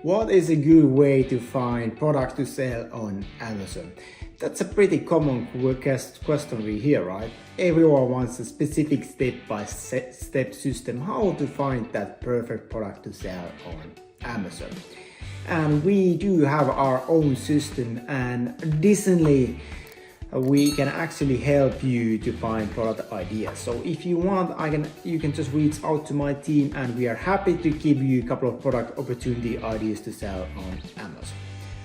What is a good way to find products to sell on Amazon? That's a pretty common question we hear, right? Everyone wants a specific step-by-step system how to find that perfect product to sell on Amazon. And we do have our own system, and additionally we can actually help you to find product ideas. So if you want, you can just reach out to my team and we are happy to give you a couple of product opportunity ideas to sell on Amazon.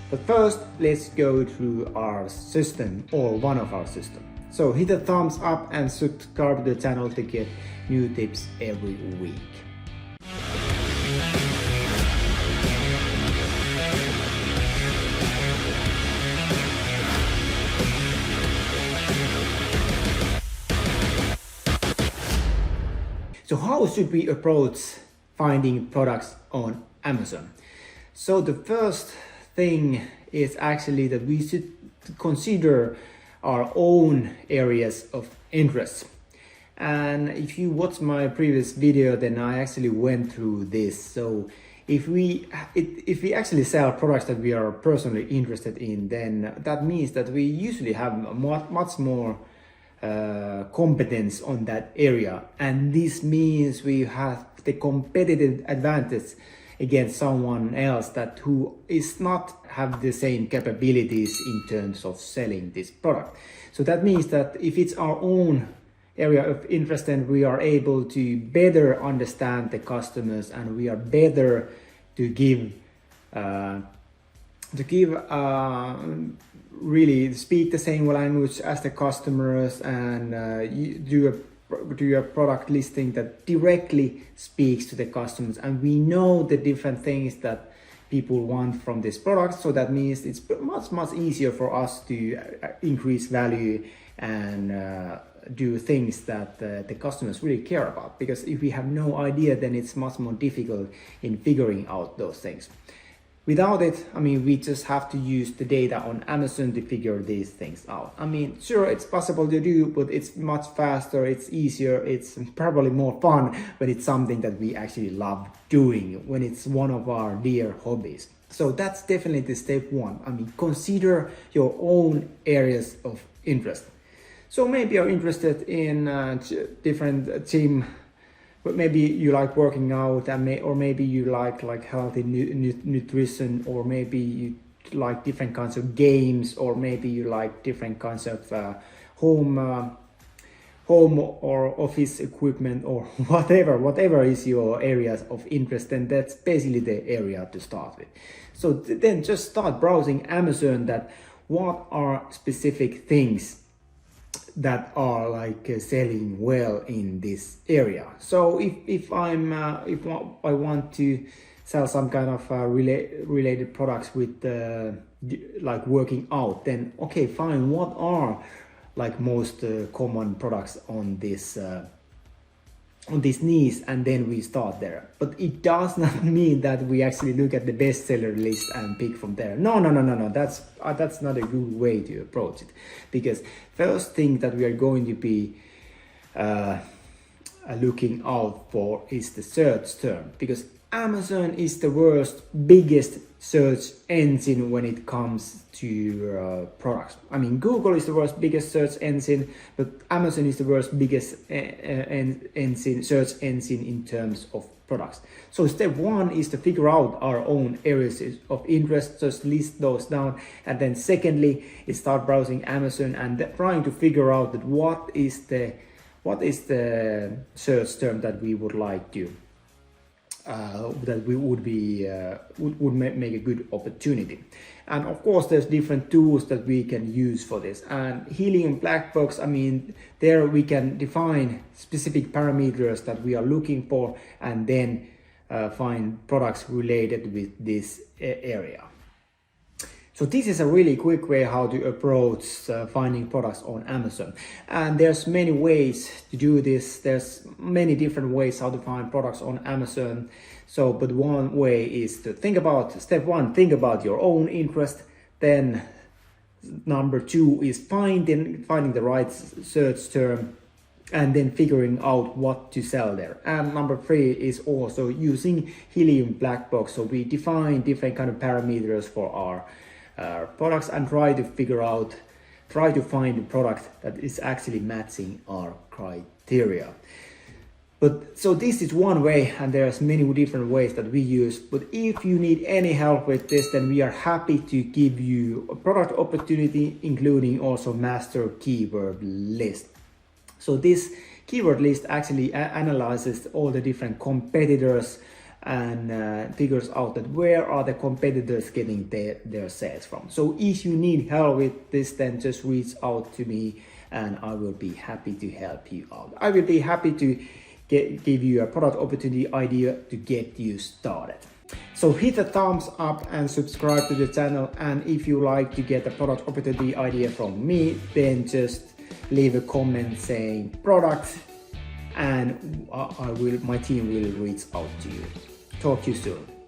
But first, let's go through our system, or one of our systems. So hit a thumbs up and subscribe to the channel to get new tips every week. So how should we approach finding products on Amazon? So the first thing is actually that we should consider our own areas of interest. And if you watch my previous video, then I actually went through this. So if we actually sell products that we are personally interested in, then that means that we usually have much more competence on that area, and this means we have the competitive advantage against someone else who is not have the same capabilities in terms of selling this product. So that means that if it's our own area of interest, then we are able to better understand the customers, and we are better to give really speak the same language as the customers, and do a product listing that directly speaks to the customers. And we know the different things that people want from this product, so that means it's much easier for us to increase value and do things that the customers really care about. Because if we have no idea, then it's much more difficult in figuring out those things. Without it, we just have to use the data on Amazon to figure these things out. Sure, it's possible to do, but it's much faster, it's easier, it's probably more fun when it's something that we actually love doing, when it's one of our dear hobbies. So that's definitely the step one. Consider your own areas of interest. So maybe you're interested in different gym, but maybe you like working out, or maybe you like healthy nutrition, or maybe you like different kinds of games, or maybe you like different kinds of home or office equipment, or whatever is your areas of interest. Then that's basically the area to start with. So then just start browsing Amazon, that what are specific things that are selling well in this area. So if I want to sell some kind of related products with like working out, then okay, fine, what are most common products on this niche, and then we start there. But it does not mean that we actually look at the bestseller list and pick from there. No. That's not a good way to approach it, because first thing that we are going to be looking out for is the search term, because Amazon is the world's biggest search engine when it comes to products. Google is the world's biggest search engine, but Amazon is the world's biggest search engine in terms of products. So step one is to figure out our own areas of interest, just list those down, and then secondly is start browsing Amazon and trying to figure out that what is the search term that we would like to that we would make a good opportunity. And of course there's different tools that we can use for this, and Helium Black Box, there we can define specific parameters that we are looking for, and then find products related with this area. So this is a really quick way how to approach finding products on Amazon. And there's many ways to do this. There's many different ways how to find products on Amazon. So, but one way is to step one, think about your own interest. Then number two is finding the right search term. and then figuring out what to sell there. And number 3 is also using Helium Black Box. So we define different kind of parameters for our products and try to find a product that is actually matching our criteria. But so this is one way, and there's many different ways that we use. But if you need any help with this, then we are happy to give you a product opportunity, including also master keyword list. So this keyword list actually analyzes all the different competitors and figures out that where are the competitors getting their sales from. So if you need help with this, then just reach out to me and I will be happy to help you out. I will be happy to give you a product opportunity idea to get you started. So hit the thumbs up and subscribe to the channel, and if you like to get a product opportunity idea from me, then just leave a comment saying product, and my team will reach out to you. Talk to you soon.